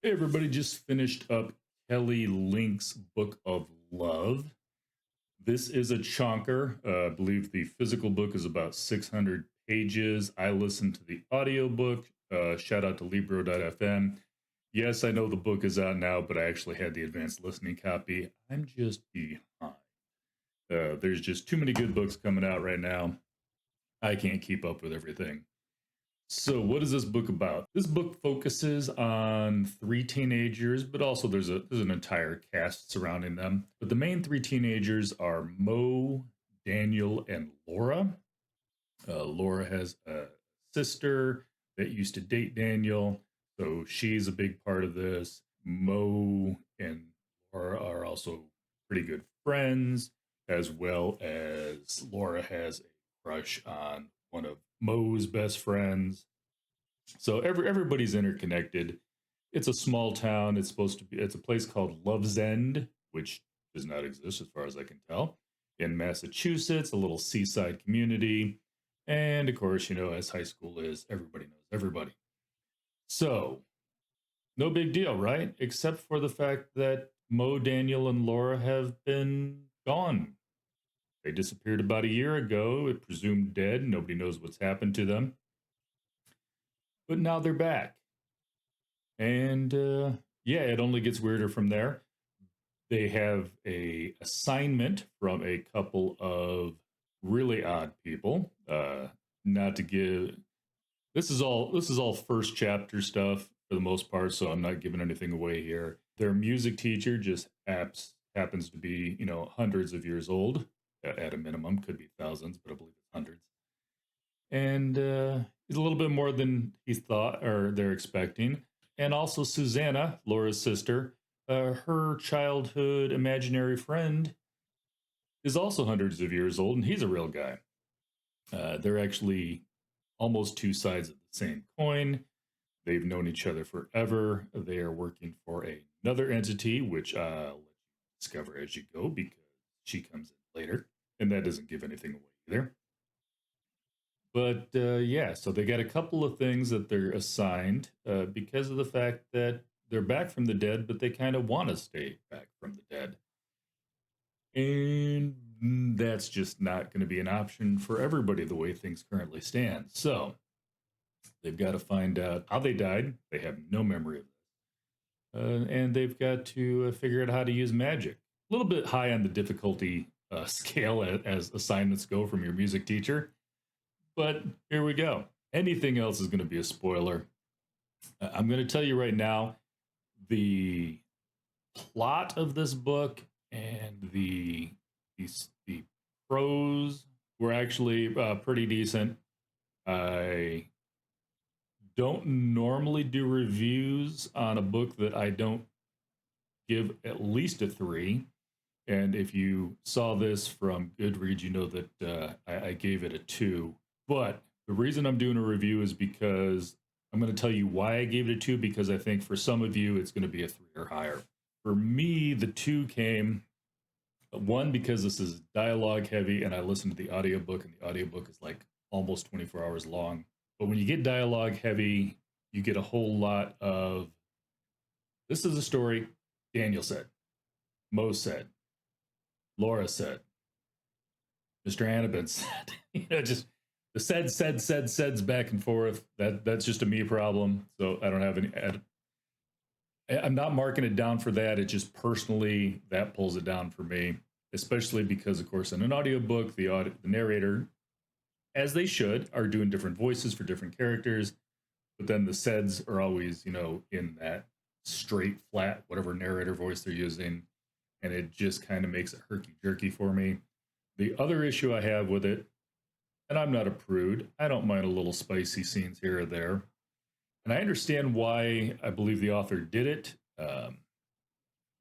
Hey, everybody, just finished up Kelly Link's Book of Love. This is a chonker. I believe the physical book is about 600 pages. I listened to the audiobook. Shout out to Libro.fm. Yes, I know the book is out now, but I actually had the advanced listening copy. I'm just behind. There's just too many good books coming out right now. I can't keep up with everything. So, what is this book about? This book focuses on three teenagers, but also there's an entire cast surrounding them. But the main three teenagers are Mo, Daniel, and Laura. Laura has a sister that used to date Daniel, so she's a big part of this. Mo and Laura are also pretty good friends, as well as Laura has a crush on one of Mo's best friends. So everybody's interconnected. It's a small town. It's supposed to be. It's a place called Love's End, which does not exist as far as I can tell, in Massachusetts. A little seaside community, and of course, as high school is, everybody knows everybody. So no big deal, right? Except for the fact that Mo, Daniel, and Laura have been gone. They disappeared about a year ago. It presumed dead. Nobody knows what's happened to them. But now they're back. And yeah, it only gets weirder from there. They have a assignment from a couple of really odd people. Not to give this is all first chapter stuff for the most part, so I'm not giving anything away here. Their music teacher just happens to be, hundreds of years old at a minimum, could be thousands, but I believe it's hundreds. And he's a little bit more than he thought or they're expecting. And also Susanna, Laura's sister, her childhood imaginary friend is also hundreds of years old, and he's a real guy. They're actually almost two sides of the same coin. They've known each other forever. They are working for another entity, which I'll let you discover as you go because she comes in later, and that doesn't give anything away either. But yeah, so they got a couple of things that they're assigned because of the fact that they're back from the dead, but they kind of want to stay back from the dead. And that's just not going to be an option for everybody the way things currently stand. So they've got to find out how they died. They have no memory of this. And they've got to figure out how to use magic. A little bit high on the difficulty scale as assignments go from your music teacher. But here we go. Anything else is going to be a spoiler. I'm going to tell you right now the plot of this book and the prose were actually pretty decent. I don't normally do reviews on a book that I don't give at least a three. And if you saw this from Goodreads, you know that I gave it a two. But the reason I'm doing a review is because I'm going to tell you why I gave it a two, because I think for some of you, it's going to be a three or higher. For me, the two came one, because this is dialogue heavy and I listened to the audiobook, and the audiobook is like almost 24 hours long. But when you get dialogue heavy, you get a whole lot of this is a story Daniel said, Mo said, Laura said, Mr. Annabin said, just the saids back and forth. That's just a me problem. So I don't have any. I'm not marking it down for that. It just personally that pulls it down for me, especially because, of course, in an audiobook, the narrator, as they should, are doing different voices for different characters. But then the saids are always, in that straight, flat, whatever narrator voice they're using, and it just kind of makes it herky jerky for me. The other issue I have with it, and I'm not a prude, I don't mind a little spicy scenes here or there. And I understand why I believe the author did it.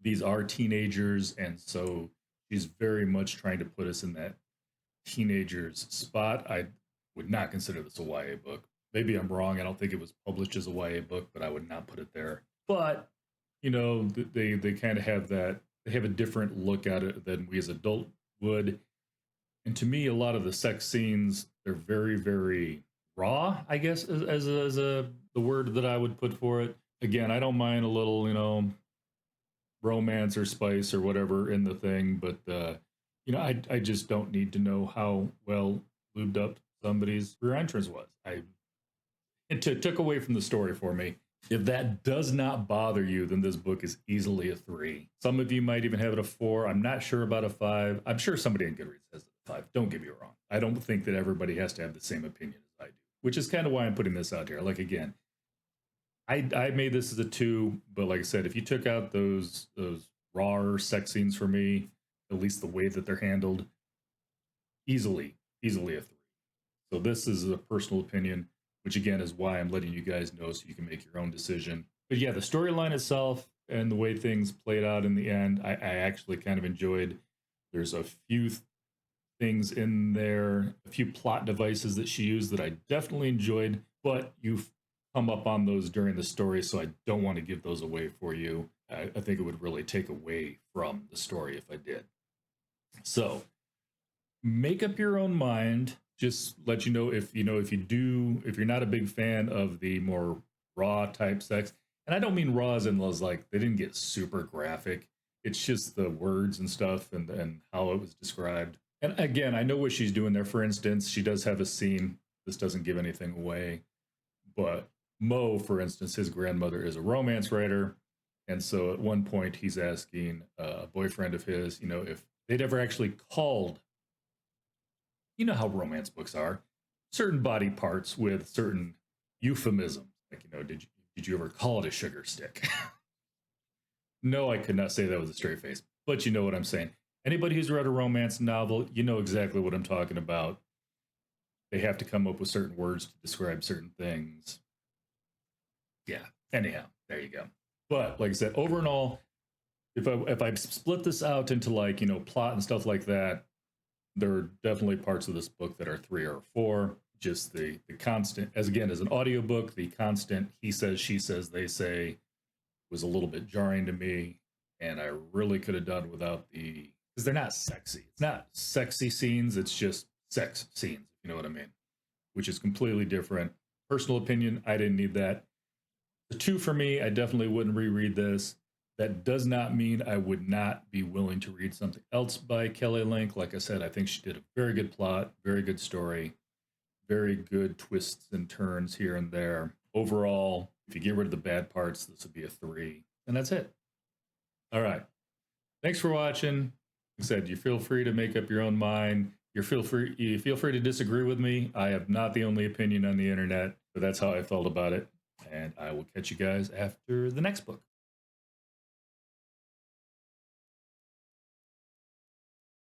These are teenagers, and so she's very much trying to put us in that teenager's spot. I would not consider this a YA book. Maybe I'm wrong. I don't think it was published as a YA book, but I would not put it there. But they kind of have that. They have a different look at it than we as adults would. And to me, a lot of the sex scenes, they're very, very raw, I guess, as the word that I would put for it. Again, I don't mind a little, romance or spice or whatever in the thing, but I just don't need to know how well lubed up somebody's rear entrance was. It took away from the story for me. If that does not bother you, then this book is easily a 3. Some of you might even have it a 4. I'm not sure about a 5. I'm sure somebody in Goodreads has it a 5. Don't get me wrong. I don't think that everybody has to have the same opinion as I do, which is kind of why I'm putting this out here. Like, again, I made this as a 2, but like I said, if you took out those raw sex scenes for me, at least the way that they're handled, easily a 3. So this is a personal opinion, which again is why I'm letting you guys know so you can make your own decision. But yeah, the storyline itself and the way things played out in the end, I actually kind of enjoyed. There's a few things in there, a few plot devices that she used that I definitely enjoyed, but you've come up on those during the story, so I don't want to give those away for you. I think it would really take away from the story if I did. So make up your own mind. Just let you know if you're not a big fan of the more raw type sex, and I don't mean raw as in like they didn't get super graphic. It's just the words and stuff and how it was described. And again, I know what she's doing there. For instance, she does have a scene. This doesn't give anything away, but Mo, for instance, his grandmother is a romance writer. And so at one point he's asking a boyfriend of his, if they'd ever actually called, how romance books are, certain body parts with certain euphemisms. Like, did you ever call it a sugar stick? No, I could not say that with a straight face, but you know what I'm saying. Anybody who's read a romance novel, you know exactly what I'm talking about. They have to come up with certain words to describe certain things. Yeah. Anyhow, there you go. But like I said, over and all, if I split this out into like plot and stuff like that, there are definitely parts of this book that are 3 or 4. Just the constant, as an audiobook, the constant he says, she says, they say was a little bit jarring to me, and I really could have done without because they're not sexy. It's not sexy scenes. It's just sex scenes. If you know what I mean? Which is completely different. Personal opinion, I didn't need that. The 2 for me, I definitely wouldn't reread this. That does not mean I would not be willing to read something else by Kelly Link. Like I said, I think she did a very good plot, very good story, very good twists and turns here and there. Overall, if you get rid of the bad parts, this would be a 3. And that's it. All right. Thanks for watching. Like I said, you feel free to make up your own mind. You feel free to disagree with me. I have not the only opinion on the internet, but that's how I felt about it. And I will catch you guys after the next book.